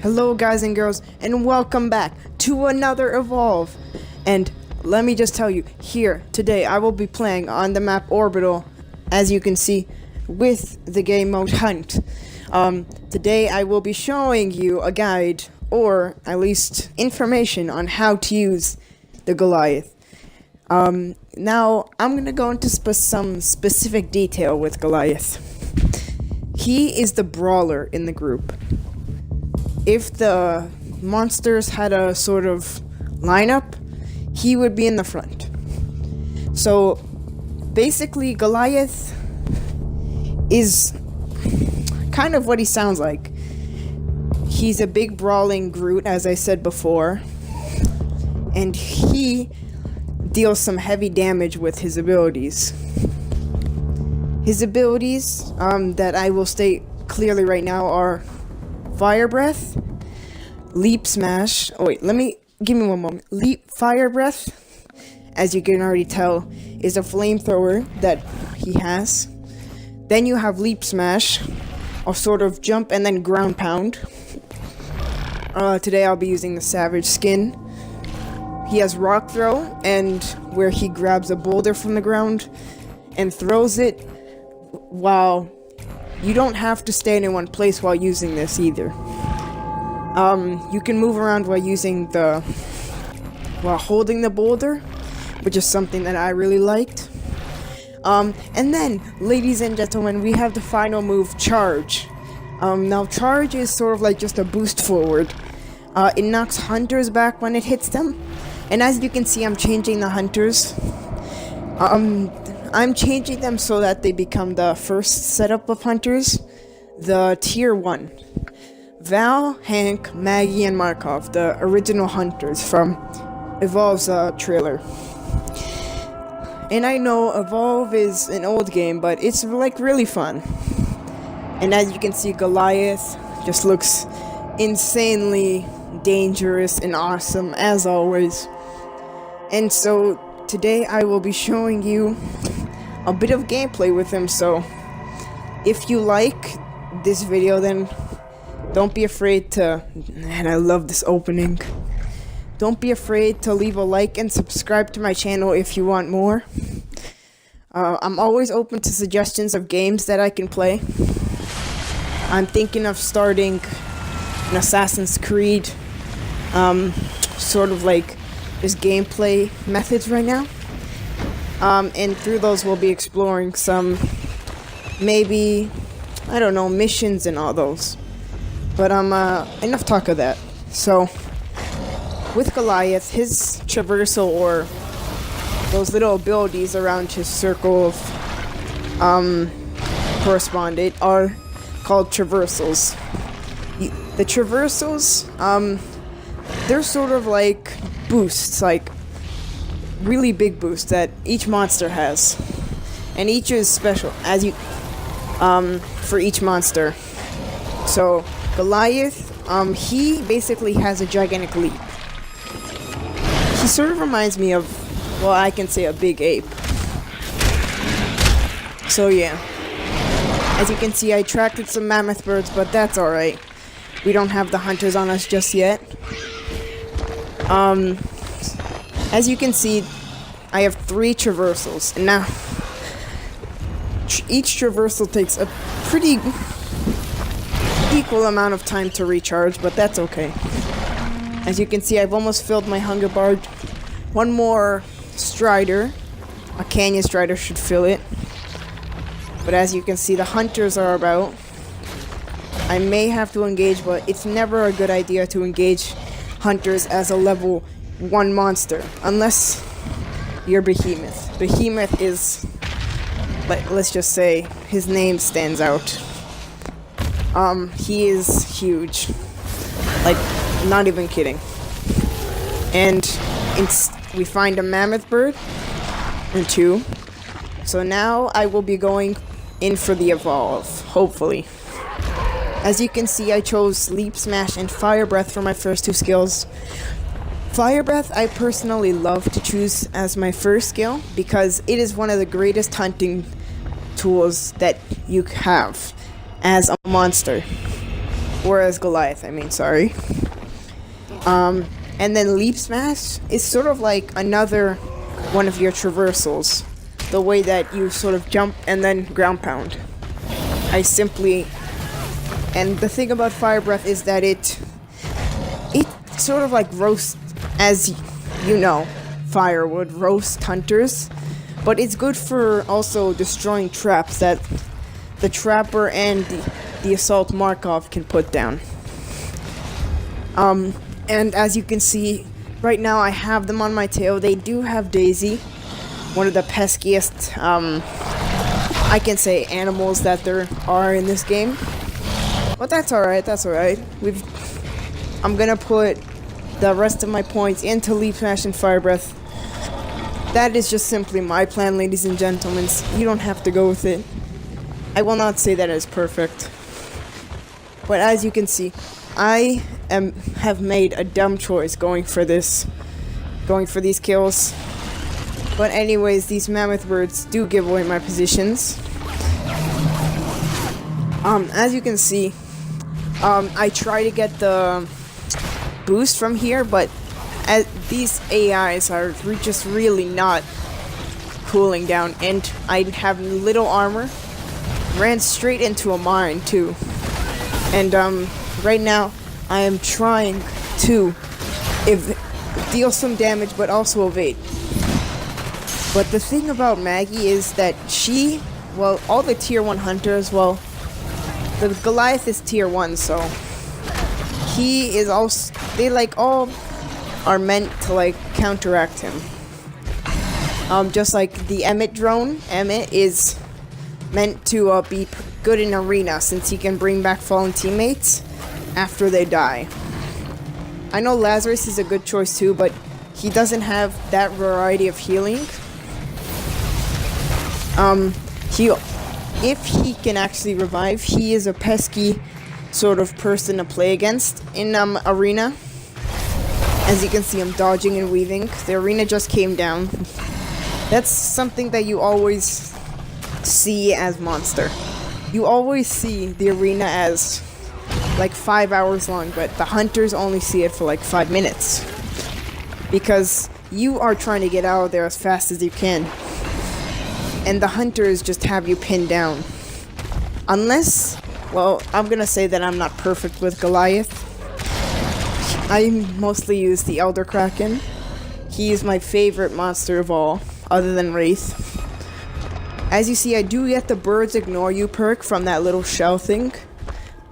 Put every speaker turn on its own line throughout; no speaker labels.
Hello guys and girls, and welcome back to another Evolve. And let me just tell you, here today I will be playing on the map Orbital, as you can see, with the game mode Hunt. Today I will be showing you a guide, or at least information on how to use the Goliath. Now I'm gonna go into some specific detail with Goliath. He is the brawler in the group. If the monsters had a sort of lineup, he would be in the front. So basically Goliath is kind of what he sounds like. He's a big brawling Groot, as I said before, and he deals some heavy damage with his abilities. His abilities, that I will state clearly right now, are Fire Breath, Leap Smash. Oh wait, give me one moment. Fire Breath, as you can already tell, is a flamethrower that he has. Then you have Leap Smash, a sort of jump and then ground pound. Today I'll be using the Savage skin. He has Rock Throw, and where he grabs a boulder from the ground and throws it while you don't have to stay in one place while using this either. You can move around while holding the boulder, which is something that I really liked. And then, ladies and gentlemen, we have the final move, Charge. Now Charge is sort of like just a boost forward. It knocks hunters back when it hits them. And as you can see, I'm changing the hunters. I'm changing them so that they become the first setup of hunters, the tier 1. Val, Hank, Maggie, and Markov, the original hunters from Evolve's trailer. And I know Evolve is an old game, but it's like really fun. And as you can see, Goliath just looks insanely dangerous and awesome as always. And so today I will be showing you a bit of gameplay with him, so if you like this video, then don't be afraid to, and I love this opening, don't be afraid to leave a like and subscribe to my channel if you want more. I'm always open to suggestions of games that I can play. I'm thinking of starting an Assassin's Creed, sort of like just gameplay methods right now. And through those we'll be exploring some, maybe, I don't know, missions and all those. But enough talk of that. So, with Goliath, his traversal, or those little abilities around his circle of correspondent, are called traversals. The traversals, they're sort of like boosts, like really big boosts that each monster has, and each is special as you for each monster. So Goliath, he basically has a gigantic leap. He sort of reminds me of, well, I can say a big ape. So yeah, as you can see, I attracted some mammoth birds, but that's alright. We don't have the hunters on us just yet. As you can see, I have 3 traversals, and now each traversal takes a pretty equal amount of time to recharge, but that's okay. As you can see, I've almost filled my hunger bar. One more strider, a canyon strider, should fill it. But as you can see, the hunters are about. I may have to engage, but it's never a good idea to engage hunters as a level 1 monster, unless you're Behemoth. Behemoth is, let's just say, his name stands out. He is huge. Like, not even kidding. And we find a mammoth bird, or 2. So now I will be going in for the Evolve, hopefully. As you can see, I chose Leap Smash and Fire Breath for my first 2 skills. Fire Breath I personally love to choose as my first skill because it is one of the greatest hunting tools that you have as a monster. Whereas Goliath, I mean, sorry. And then Leap Smash is sort of like another one of your traversals. The way that you sort of jump and then ground pound. And the thing about Fire Breath is that it sort of like roasts, as you know, fire would roast hunters. But it's good for also destroying traps that the Trapper and the Assault Markov can put down. And as you can see, right now I have them on my tail. They do have Daisy, one of the peskiest, I can say, animals that there are in this game. But that's alright, I'm gonna put the rest of my points into Leap Smash and Fire Breath. That is just simply my plan, ladies and gentlemen. You don't have to go with it. I will not say that it's perfect. But as you can see, I have made a dumb choice going for these kills. But anyways, these mammoth birds do give away my positions. As you can see, I try to get the boost from here, but these AIs are just really not cooling down, and I have little armor. Ran straight into a mine too, and right now I am trying to deal some damage, but also evade. But the thing about Maggie is that all the tier 1 hunters, the Goliath is tier 1, so he is also, they all are meant to counteract him. Just like the Emmett drone, Emmett is meant to be good in arena since he can bring back fallen teammates after they die. I know Lazarus is a good choice too, but he doesn't have that variety of healing. If he can actually revive, he is a pesky sort of person to play against in arena. As you can see, I'm dodging and weaving. The arena just came down. That's something that you always see as monster. You always see the arena as 5 hours long, but the hunters only see it for 5 minutes. Because you are trying to get out of there as fast as you can. And the hunters just have you pinned down. Unless, I'm gonna say that I'm not perfect with Goliath. I mostly use the Elder Kraken. He is my favorite monster of all, other than Wraith. As you see, I do get the Birds Ignore You perk from that little shell thing.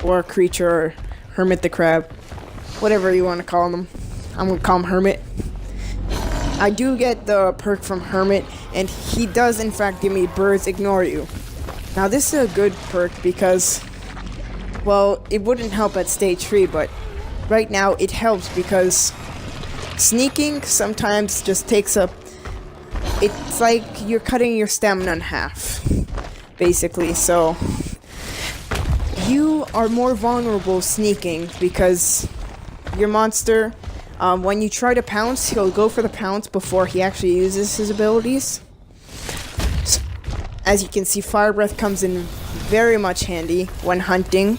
Or creature, or Hermit the Crab. Whatever you want to call them. I'm gonna call him Hermit. I do get the perk from Hermit, and he does in fact give me Birds Ignore You. Now this is a good perk because, it wouldn't help at stage 3, but right now it helps because sneaking sometimes just takes up, it's like you're cutting your stamina in half, basically, so you are more vulnerable sneaking because your monster, when you try to pounce, he'll go for the pounce before he actually uses his abilities. So, as you can see, Fire Breath comes in very much handy when hunting,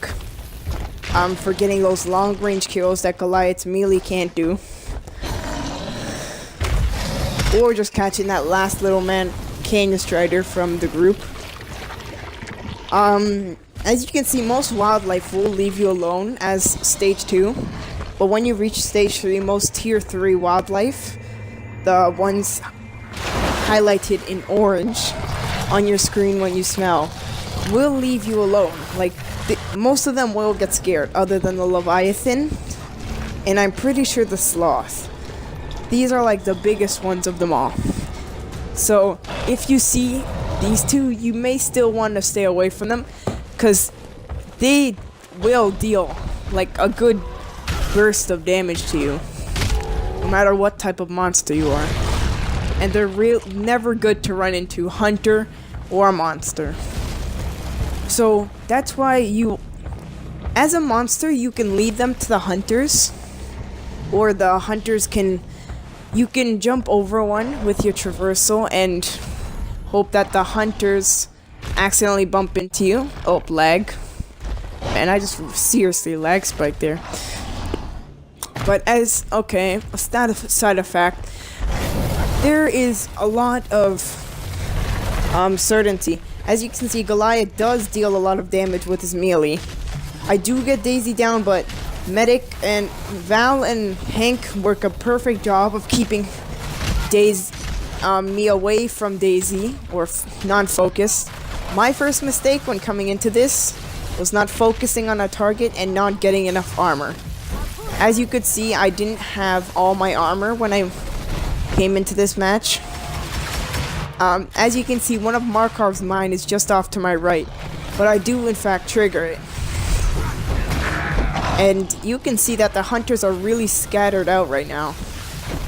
for getting those long range kills that Goliath's melee can't do. Or just catching that last little man Canyon Strider from the group. As you can see, most wildlife will leave you alone as stage 2. But when you reach stage 3, most tier 3 wildlife, the ones highlighted in orange on your screen when you smell, will leave you alone. Most of them will get scared, other than the Leviathan, and I'm pretty sure the Sloth. These are the biggest ones of them all. So if you see these two, you may still want to stay away from them, because they will deal a good burst of damage to you, no matter what type of monster you are. And they're never good to run into hunter or monster. So that's why as a monster, you can lead them to the hunters, or the hunters you can jump over one with your traversal and hope that the hunters accidentally bump into you. Oh, lag. And I just seriously lag spike there. But okay, a side effect, there is a lot of certainty. As you can see, Goliath does deal a lot of damage with his melee. I do get Daisy down, but Medic and Val and Hank work a perfect job of keeping me away from Daisy, or non-focused. My first mistake when coming into this was not focusing on a target and not getting enough armor. As you could see, I didn't have all my armor when I came into this match. As you can see, one of Markov's mine is just off to my right, but I do in fact trigger it. And you can see that the hunters are really scattered out right now.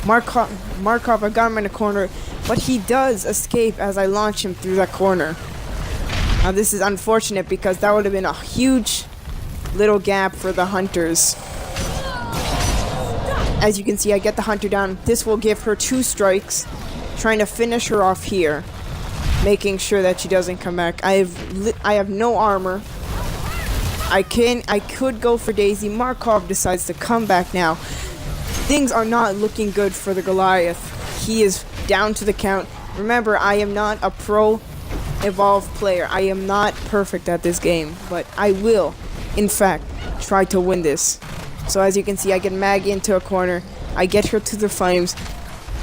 Markov, I got him in a corner, but he does escape as I launch him through that corner. Now this is unfortunate because that would have been a huge little gap for the hunters. As you can see, I get the hunter down. This will give her 2 strikes, trying to finish her off here, making sure that she doesn't come back. I have no armor. I could go for Daisy. Markov decides to come back now. Things are not looking good for the Goliath. He is down to the count. Remember, I am not a pro evolved player. I am not perfect at this game, but I will, in fact, try to win this. So as you can see, I get Maggie into a corner. I get her to the flames.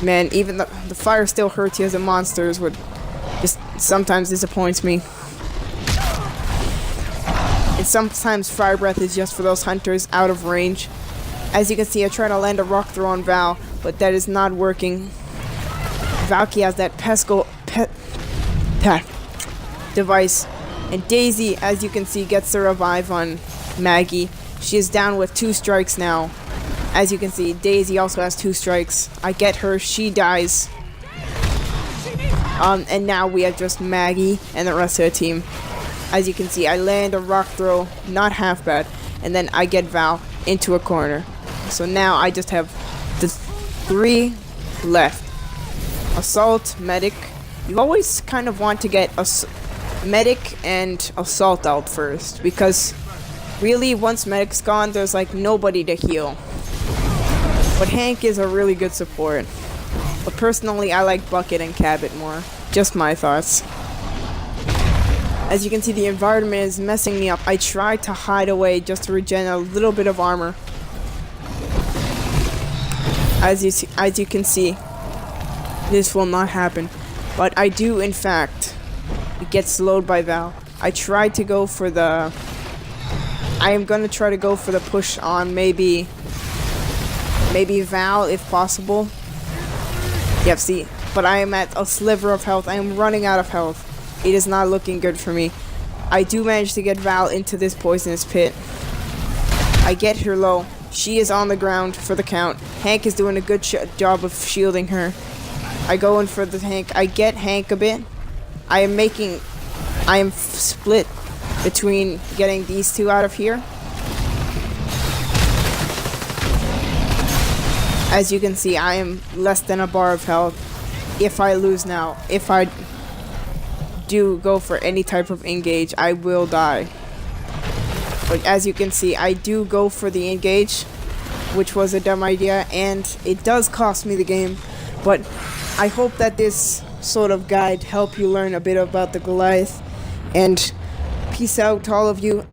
Man, even the fire still hurts you as a monster, is what just sometimes disappoints me. And sometimes fire breath is just for those hunters out of range. As you can see, I try to land a rock throw on Val, but that is not working. Valky has that pesco device, and Daisy, as you can see, gets the revive on Maggie. She is down with 2 strikes now. As you can see, Daisy also has 2 strikes. I get her, she dies. And now we have just Maggie and the rest of the team. As you can see, I land a rock throw, not half bad, and then I get Val into a corner. So now I just have the 3 left. Assault, Medic. You always kind of want to get a Medic and Assault out first, because really once Medic's gone, there's like nobody to heal. But Hank is a really good support. But personally, I like Bucket and Cabot more. Just my thoughts. As you can see, the environment is messing me up. I try to hide away just to regen a little bit of armor. As you can see, this will not happen. But I do, in fact, get slowed by Val. I tried to go for the... I am going to try to go for the push on maybe Val, if possible. Yep, see. But I am at a sliver of health. I am running out of health. It is not looking good for me. I do manage to get Val into this poisonous pit. I get her low. She is on the ground for the count. Hank is doing a good job of shielding her. I go in for the Hank. I get Hank a bit. I am split between getting these 2 out of here. As you can see, I am less than a bar of health. If I lose now, if I do go for any type of engage, I will die. But as you can see, I do go for the engage, which was a dumb idea, and it does cost me the game. But I hope that this sort of guide helped you learn a bit about the Goliath, and peace out to all of you.